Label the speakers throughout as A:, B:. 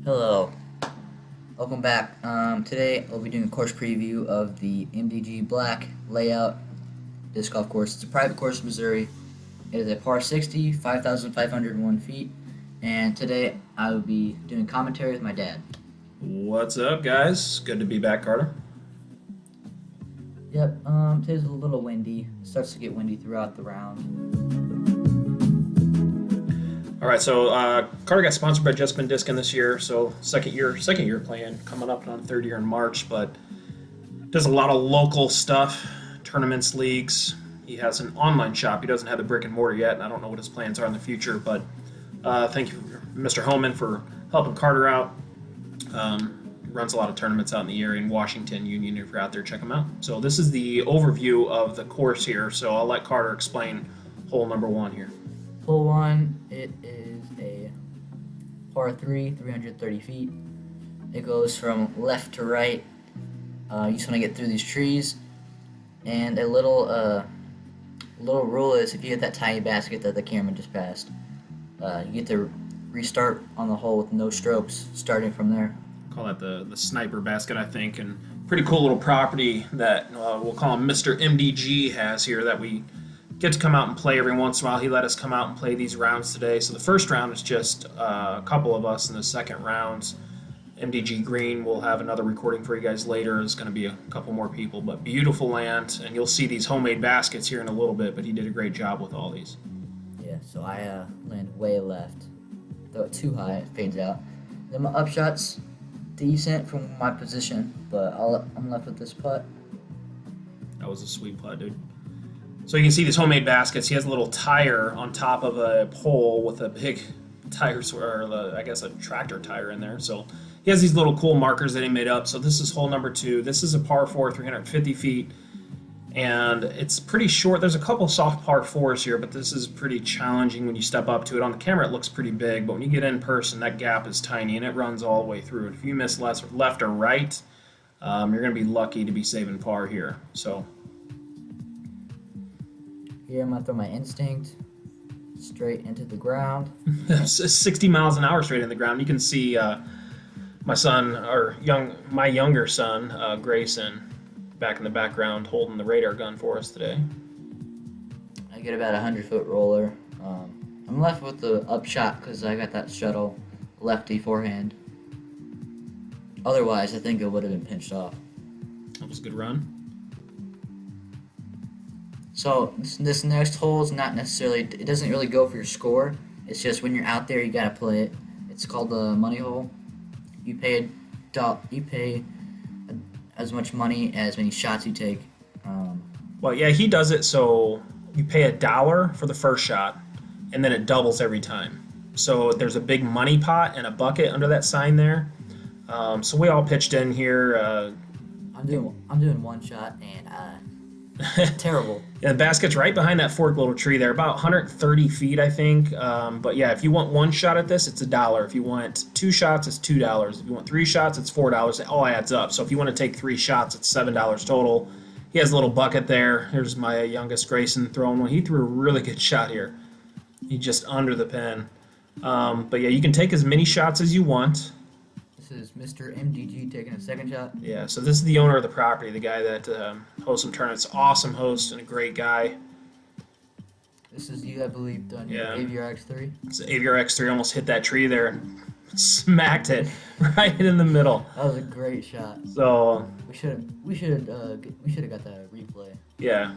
A: Hello, welcome back. Today I'll be doing a course preview of the MDG Black Layout Disc Golf Course. It's a private course in Missouri. It is a par 60, 5,501 feet, and today I will be doing commentary with my dad.
B: What's up, guys? Good to be back, Carter.
A: Yep, today's a little windy. It starts to get windy throughout the round.
B: All right, so Carter got sponsored by Jess Ben Discin this year, so second year playing, coming up on third year in March, but does a lot of local stuff, tournaments, leagues. He has an online shop. He doesn't have the brick and mortar yet, and I don't know what his plans are in the future, but thank you, Mr. Homan, for helping Carter out. Runs a lot of tournaments out in the area in Washington Union. If you're out there, check him out. So this is the overview of the course here, so I'll let Carter explain hole number one here.
A: Hole 1, it is a par 3, 330 feet. It goes from left to right. You just want to get through these trees. And a little rule is if you hit that tiny basket that the camera just passed, you get to restart on the hole with no strokes starting from there.
B: Call that the sniper basket, I think, and pretty cool little property that we'll call him Mr. MDG has here that we get to come out and play every once in a while. He let us come out and play these rounds today. So the first round is just a couple of us, and the second round's MDG Green. We'll have another recording for you guys later. It's going to be a couple more people, but beautiful land, and you'll see these homemade baskets here in a little bit, but he did a great job with all these.
A: Yeah, so I land way left. Throw it too high, it fades out. Then my upshot's decent from my position, but I'm left with this putt.
B: That was a sweet putt, dude. So you can see these homemade baskets. He has a little tire on top of a pole with a big tire, or I guess a tractor tire in there. So he has these little cool markers that he made up. So this is hole number 2. This is a par 4, 350 feet. And it's pretty short. There's a couple soft par 4s here, but this is pretty challenging when you step up to it. On the camera, it looks pretty big, but when you get in person, that gap is tiny, and it runs all the way through. And if you miss left or right, you're going to be lucky to be saving par here. So
A: Here I'm going to throw my instinct straight into the ground.
B: 60 miles an hour straight in the ground. You can see my younger son, Grayson, back in the background holding the radar gun for us today.
A: I get about a 100-foot roller. I'm left with the upshot because I got that shuttle lefty forehand. Otherwise, I think it would have been pinched off.
B: That was a good run.
A: So this next hole is not necessarily, it doesn't really go for your score. It's just when you're out there, you gotta play it. It's called the money hole. You pay as much money as many shots you take.
B: Well, yeah, he does it so you pay $1 for the first shot, and then it doubles every time. So there's a big money pot and a bucket under that sign there. So we all pitched in here.
A: I'm doing one shot and terrible.
B: Yeah, the basket's right behind that forked little tree there, about 130 feet, I think. But yeah, if you want one shot at this, it's $1. If you want 2 shots, it's $2. If you want 3 shots, it's $4. It all adds up. So if you want to take 3 shots, it's $7 total. He has a little bucket there. Here's my youngest Grayson throwing one. He threw a really good shot here. He just under the pin. But yeah, you can take as many shots as you want.
A: This is Mr. MDG taking a second shot.
B: Yeah, so this is the owner of the property, the guy that hosts some tournaments. Awesome host and a great guy.
A: This is you, I believe, done your
B: Yeah.
A: AVR X3.
B: So AVR X3 almost hit that tree there and smacked it right in the middle.
A: That was a great shot.
B: So
A: We should have got that replay.
B: yeah,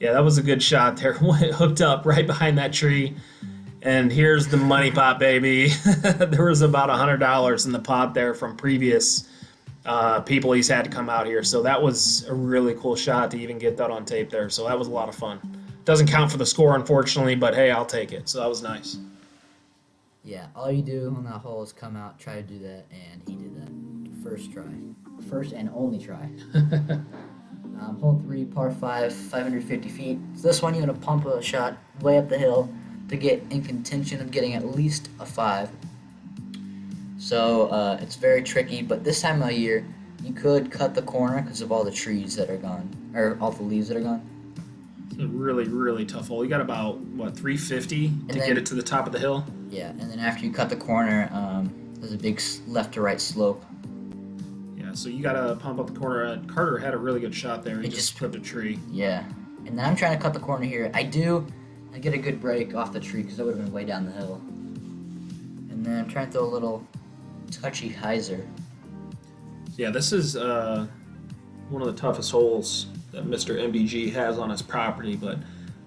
B: that was a good shot there. Hooked up right behind that tree. And here's the money pot, baby. There was about $100 in the pot there from previous people he's had to come out here. So that was a really cool shot to even get that on tape there. So that was a lot of fun. Doesn't count for the score, unfortunately, but hey, I'll take it. So that was nice.
A: Yeah, all you do on that hole is come out, try to do that, and he did that. First try. First and only try. Hole 3, par 5, 550 feet. So this one you're going to pump a shot way up the hill to get in contention of getting at least a 5. So it's very tricky, but this time of year, you could cut the corner because of all the trees that are gone, or all the leaves that are gone.
B: It's a really, really tough hole. You got about, 350 to get it to the top of the hill?
A: Yeah, and then after you cut the corner, There's a big left to right slope.
B: Yeah, so you gotta pump up the corner. Carter had a really good shot there. He just clipped a tree.
A: Yeah, and then I'm trying to cut the corner here. I get a good break off the tree because I would have been way down the hill. And then I'm trying to throw a little touchy hyzer.
B: Yeah, this is one of the toughest holes that Mr. MDG has on his property, but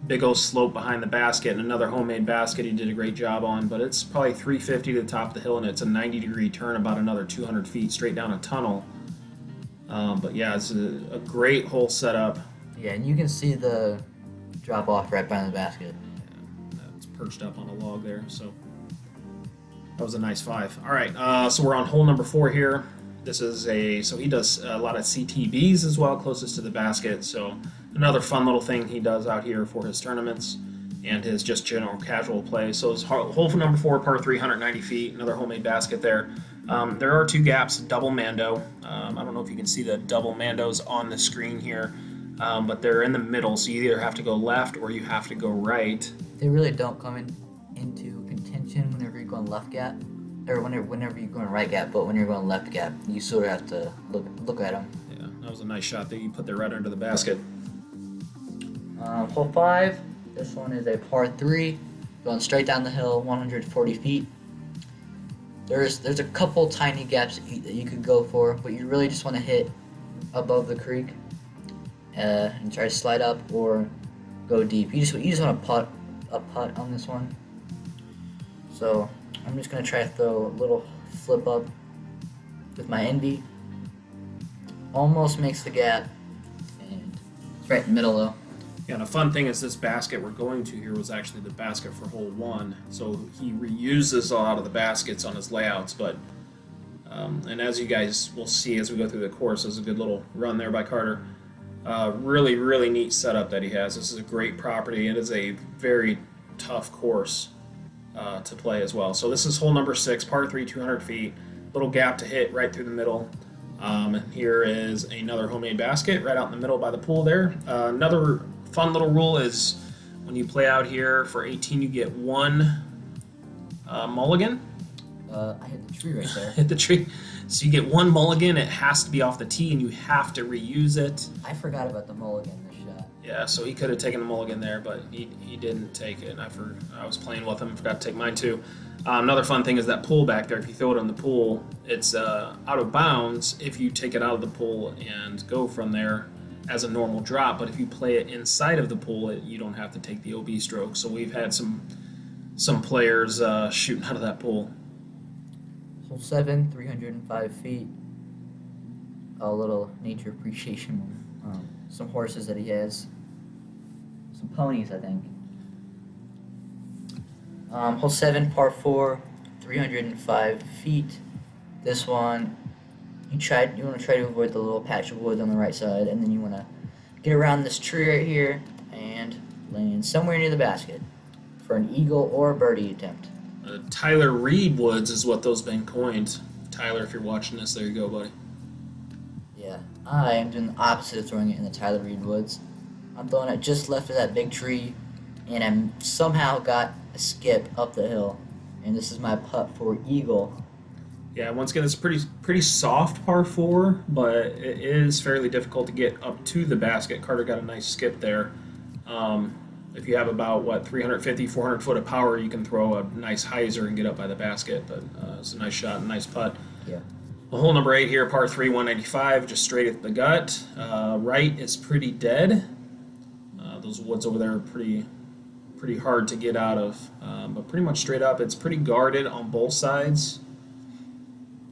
B: big old slope behind the basket and another homemade basket he did a great job on, but it's probably 350 to the top of the hill, and it's a 90-degree turn, about another 200 feet straight down a tunnel. But yeah, it's a great hole setup.
A: Yeah, and you can see the drop off right behind the basket.
B: Yeah, it's perched up on a log there, so that was a nice 5. All right, so we're on hole number 4 here. This is so he does a lot of CTBs as well, closest to the basket. So another fun little thing he does out here for his tournaments and his just general casual play. So it's hole number 4, par 3, 190 feet, another homemade basket there. There are 2 gaps, double mando. I don't know if you can see the double mandos on the screen here, but they're in the middle, so you either have to go left or you have to go right.
A: They really don't come into contention whenever you're going left gap. Or whenever you're going right gap, but when you're going left gap, you sort of have to look at them.
B: Yeah, that was a nice shot that you put there right under the basket.
A: Hole 5, this one is a par 3, going straight down the hill, 140 feet. There's a couple tiny gaps that you could go for, but you really just want to hit above the creek and try to slide up or go deep. You just want to putt on this one. So I'm just going to try to throw a little flip up with my Envy. Almost makes the gap, and it's right in the middle though.
B: Yeah, and a fun thing is this basket we're going to here was actually the basket for hole 1. So he reuses a lot of the baskets on his layouts, but and as you guys will see as we go through the course, there's a good little run there by Carter. Really, really neat setup that he has. This is a great property. It is a very tough course to play as well. So this is hole number 6, par 3, 200 feet. Little gap to hit right through the middle. Here is another homemade basket right out in the middle by the pool there. Another fun little rule is when you play out here for 18, you get 1 mulligan.
A: I hit the tree right there.
B: Hit the tree. So you get 1 mulligan. It has to be off the tee, and you have to reuse it.
A: I forgot about the mulligan this shot.
B: Yeah, so he could have taken the mulligan there, but he didn't take it. I was playing with him, forgot to take mine too. Another fun thing is that pool back there. If you throw it in the pool, it's out of bounds if you take it out of the pool and go from there as a normal drop. But if you play it inside of the pool, you don't have to take the OB stroke. So we've had some players shooting out of that pool.
A: Hole 7, 305 feet. A little nature appreciation. Some horses that he has. Some ponies, I think. Hole 7, par 4, 305 feet. This one, you want to try to avoid the little patch of wood on the right side, and then you want to get around this tree right here and land somewhere near the basket for an eagle or a birdie attempt.
B: Tyler Reed woods is what those been coined. Tyler, if you're watching this, there you go, buddy.
A: Yeah, I am doing the opposite of throwing it in the Tyler Reed woods. I'm throwing it just left of that big tree, and I somehow got a skip up the hill, and this is my putt for eagle.
B: Yeah, once again, it's a pretty soft par 4, but it is fairly difficult to get up to the basket. Carter got a nice skip there. If you have about, 350, 400 foot of power, you can throw a nice hyzer and get up by the basket, but it's a nice shot, a nice putt.
A: Yeah.
B: Well, hole number 8 here, par 3, 195, just straight at the gut. Right is pretty dead. Those woods over there are pretty hard to get out of, but pretty much straight up. It's pretty guarded on both sides.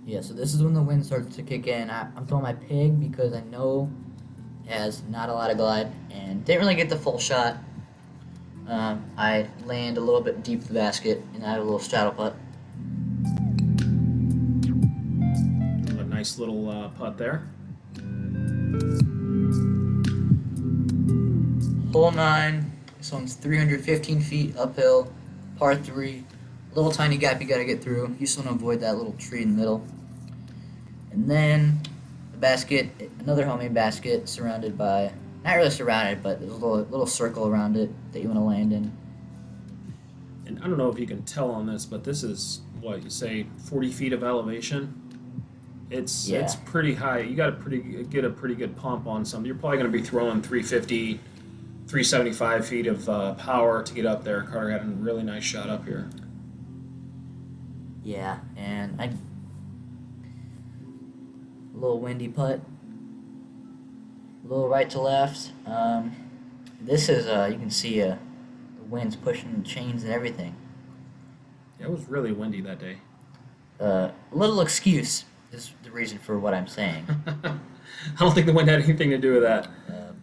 A: Yeah, so this is when the wind starts to kick in. I'm throwing my pig because I know it has not a lot of glide and didn't really get the full shot. I land a little bit deep to the basket and I have a little straddle putt.
B: A nice little putt there.
A: Hole 9. This one's 315 feet uphill, par 3. Little tiny gap you gotta get through. You just want to avoid that little tree in the middle. And then the basket, another homemade basket surrounded by, not really surrounded, but there's a little circle around it that you want to land in.
B: And I don't know if you can tell on this, but this is what you say 40 feet of elevation. It's pretty high. You got to get a pretty good pump on something. You're probably going to be throwing 350, 375 feet of power to get up there. Carter had a really nice shot up here.
A: Yeah, and a little windy putt, a little right to left. This is you can see the wind's pushing the chains and everything.
B: Yeah, it was really windy that day.
A: A little excuse is the reason for what I'm saying.
B: I don't think the wind had anything to do with that.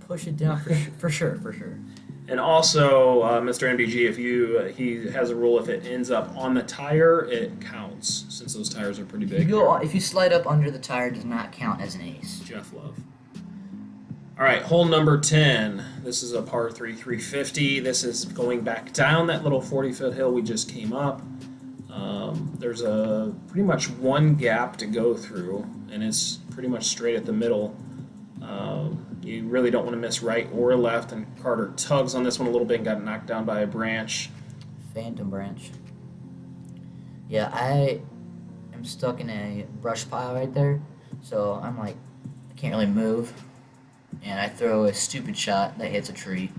A: Push it down for sure.
B: And also, Mr. MDG, he has a rule: if it ends up on the tire, it counts, since those tires are pretty big.
A: If you slide up under the tire, it does not count as an ace.
B: Jeff Love. All right, hole number 10. This is a par 3, 350. This is going back down that little 40-foot hill we just came up. There's a pretty much one gap to go through, and it's pretty much straight at the middle. You really don't want to miss right or left, and Carter tugs on this one a little bit and got knocked down by a branch.
A: Phantom branch. Yeah, I am stuck in a brush pile right there, so I'm like, I can't really move, and I throw a stupid shot that hits a tree,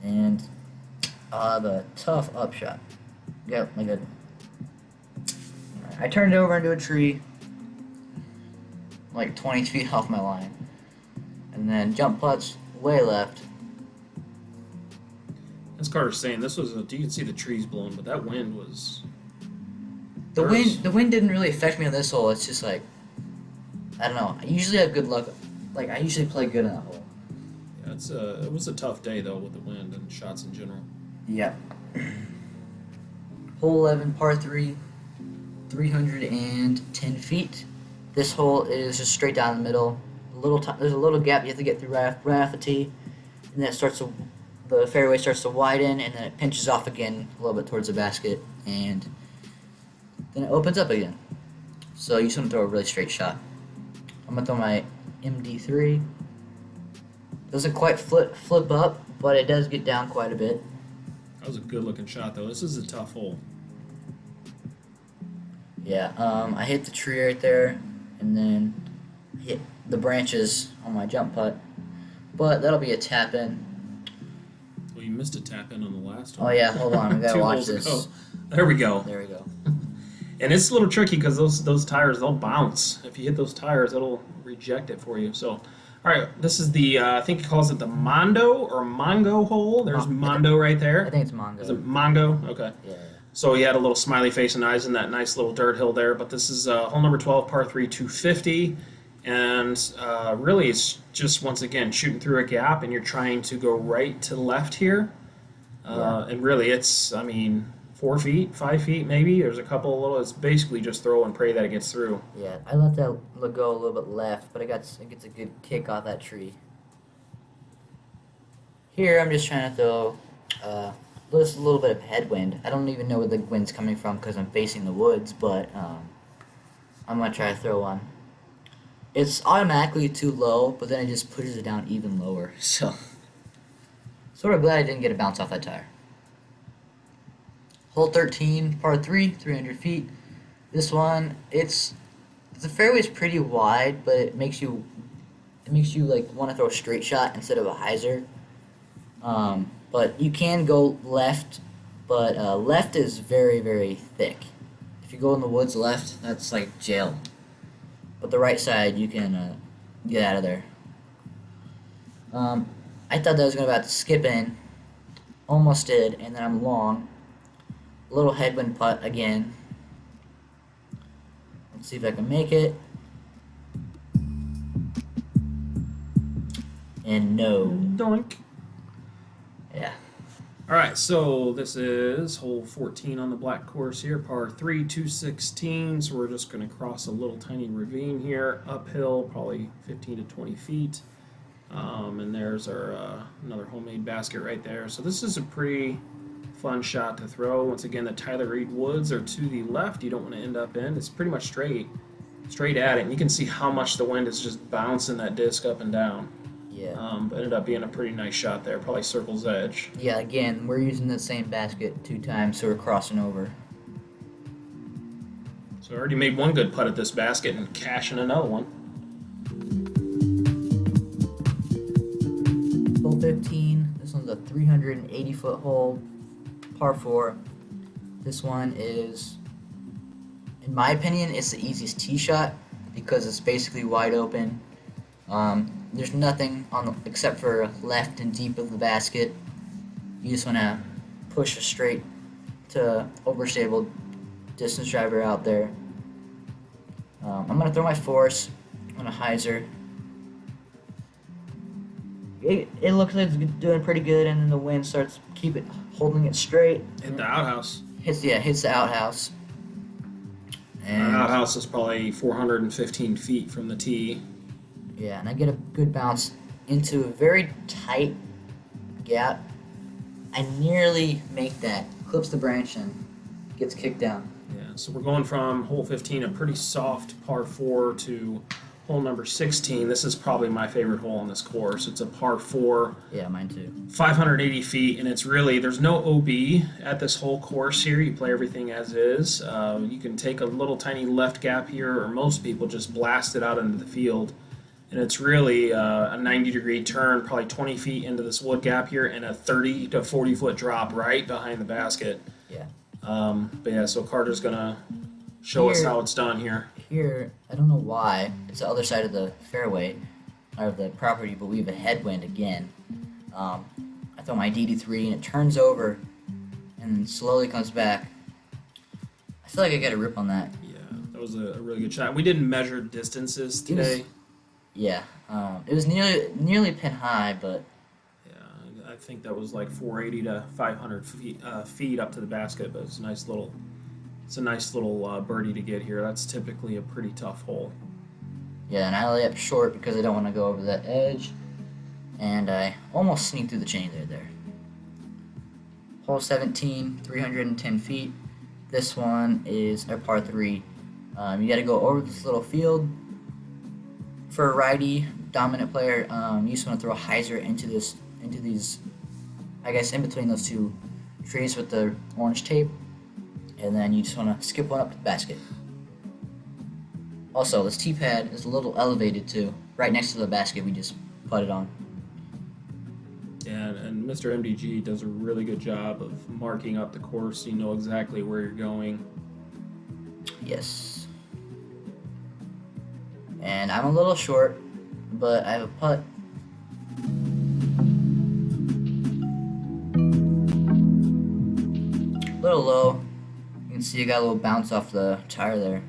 A: and I'll have a tough upshot. I turned over into a tree, like 20 feet off my line. And then jump putts way left.
B: As Carter's saying, you can see the trees blowing, but that wind was...
A: The wind didn't really affect me on this hole. It's just like, I don't know. I usually have good luck. Like, I usually play good in that hole.
B: Yeah, it was a tough day, though, with the wind and shots in general.
A: Yeah. Hole 11, par 3, 310 feet. This hole is just straight down the middle. There's a little gap you have to get through right off the tee, and then the fairway starts to widen, and then it pinches off again a little bit towards the basket, and then it opens up again. So you just want to throw a really straight shot. I'm gonna throw my MD3. Doesn't quite flip up, but it does get down quite a bit.
B: That was a good looking shot, though. This is a tough hole.
A: Yeah, I hit the tree right there, and then hit the branches on my jump putt, but that'll be a tap in.
B: Well, you missed a tap in on the last one.
A: Oh yeah, hold on, we gotta watch this.
B: Ago. There we go.
A: There we go.
B: And it's a little tricky because those tires, they'll bounce. If you hit those tires, it'll reject it for you. So, all right, this is the I think he calls it the Mondo or Mongo hole. There's Mondo right there.
A: I think it's Mongo.
B: Is it Mongo? Okay.
A: Yeah.
B: So he had a little smiley face and eyes in that nice little dirt hill there. But this is hole number 12, par 3, 250. And really, it's just, once again, shooting through a gap, and you're trying to go right to left here. And really, it's, 4 feet, 5 feet maybe. There's a couple it's basically just throw and pray that it gets through.
A: Yeah, I let that go a little bit left, but it gets a good kick off that tree. Here, I'm just trying to throw just a little bit of headwind. I don't even know where the wind's coming from because I'm facing the woods, but I'm going to try to throw one. It's automatically too low, but then it just pushes it down even lower. So, sort of glad I didn't get a bounce off that tire. Hole 13, par 3, 300 feet. This one, the fairway's pretty wide, but it makes you like want to throw a straight shot instead of a hyzer. But you can go left, but left is very, very thick. If you go in the woods left, that's like jail. But the right side, you can get out of there. I thought that I was about to skip in. Almost did, and then I'm long. A little headwind putt again. Let's see if I can make it. And no.
B: Doink.
A: Yeah.
B: All right, so this is hole 14 on the black course here, par 3, 216. So we're just going to cross a little tiny ravine here, uphill, probably 15 to 20 feet. And there's our another homemade basket right there. So this is a pretty fun shot to throw. Once again, the Tyler Reed woods are to the left. You don't want to end up in. It's pretty much straight at it. And you can see how much the wind is just bouncing that disc up and down.
A: Yeah.
B: But ended up being a pretty nice shot there, probably circle's edge.
A: Yeah, again, we're using the same basket 2 times, so we're crossing over.
B: So I already made one good putt at this basket and cashing another one.
A: Hole 15. This one's a 380-foot hole, par 4. This one is, in my opinion, it's the easiest tee shot because it's basically wide open. There's nothing on the, except for left and deep of the basket. You just want to push a straight to overstable distance driver out there. I'm going to throw my force on a hyzer. It looks like it's doing pretty good, and then the wind starts holding it straight.
B: Hit the outhouse.
A: Hits the outhouse.
B: And outhouse is probably 415 feet from the tee.
A: Yeah, and I get a good bounce into a very tight gap. I nearly make that, clips the branch and gets kicked down.
B: Yeah, so we're going from hole 15, a pretty soft par 4, to hole number 16. This is probably my favorite hole on this course. It's a par 4.
A: Yeah, mine too.
B: 580 feet, and it's really, there's no OB at this whole course here. You play everything as is. You can take a little tiny left gap here, or most people just blast it out into the field. And it's really a 90-degree turn, probably 20 feet into this wood gap here, and a 30 to 40-foot drop right behind the basket.
A: Yeah.
B: But yeah, so Carter's going to show us how it's done here.
A: Here, I don't know why, it's the other side of the fairway, or the property, but we have a headwind again. I throw my DD3 and it turns over and then slowly comes back. I feel like I got a rip on that.
B: Yeah, that was a really good shot. We didn't measure distances today.
A: It was nearly pin high, but
B: Yeah, I think that was like 480 to 500 feet up to the basket, but it's a nice little birdie to get here. That's typically a pretty tough hole.
A: yeah, and I lay up short because I don't want to go over that edge, and I almost sneaked through the chain there. Hole 17, 310 feet. This one is a par 3. You got to go over this little field. For a righty dominant player, you just want to throw a hyzer into these, I guess, in between those two trees with the orange tape, and then you just want to skip one up to the basket. Also, this tee pad is a little elevated too, right next to the basket we just putted on.
B: Yeah, and Mr. MDG does a really good job of marking up the course so you know exactly where you're going.
A: Yes. And I'm a little short, but I have a putt. A little low. You can see I got a little bounce off the tire there.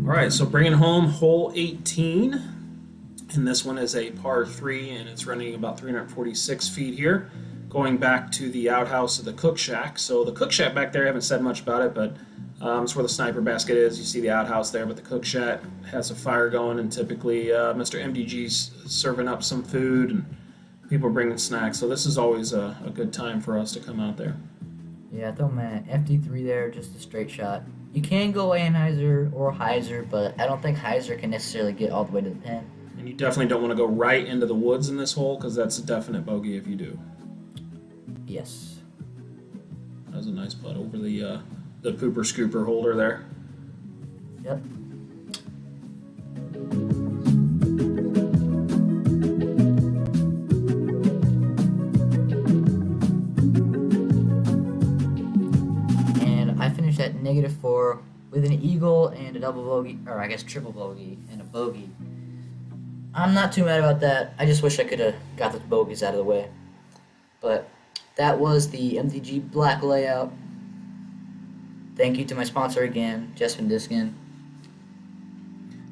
B: All right, so bringing home hole 18, and this one is a par 3, and it's running about 346 feet here, going back to the outhouse of the cook shack. So the cook shack back there, I haven't said much about it, but it's where the sniper basket is. You see the outhouse there, but the cook shack has a fire going, and typically Mr. MDG's serving up some food, and people are bringing snacks. So this is always a good time for us to come out there.
A: Yeah, I throw my FD3 there, just a straight shot. You can go Anheuser or hyzer, but I don't think hyzer can necessarily get all the way to the pin.
B: And you definitely don't want to go right into the woods in this hole, because that's a definite bogey if you do.
A: Yes.
B: That was a nice putt over the pooper scooper holder there.
A: Yep. And I finished at -4 with an eagle and a double bogey, or I guess triple bogey and a bogey. I'm not too mad about that. I just wish I could have got the bogeys out of the way. But that was the MDG black layout. Thank you to my sponsor again, Jess Ben Discin.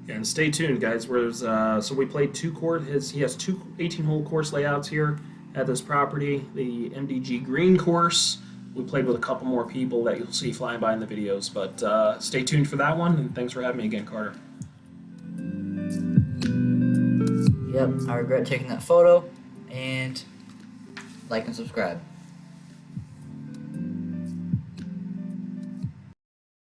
B: And stay tuned, guys. So we played he has two 18-hole course layouts here at this property. The MDG green course. We played with a couple more people that you'll see flying by in the videos. But stay tuned for that one, and thanks for having me again, Carter.
A: Yep, I regret taking that photo, and like and subscribe.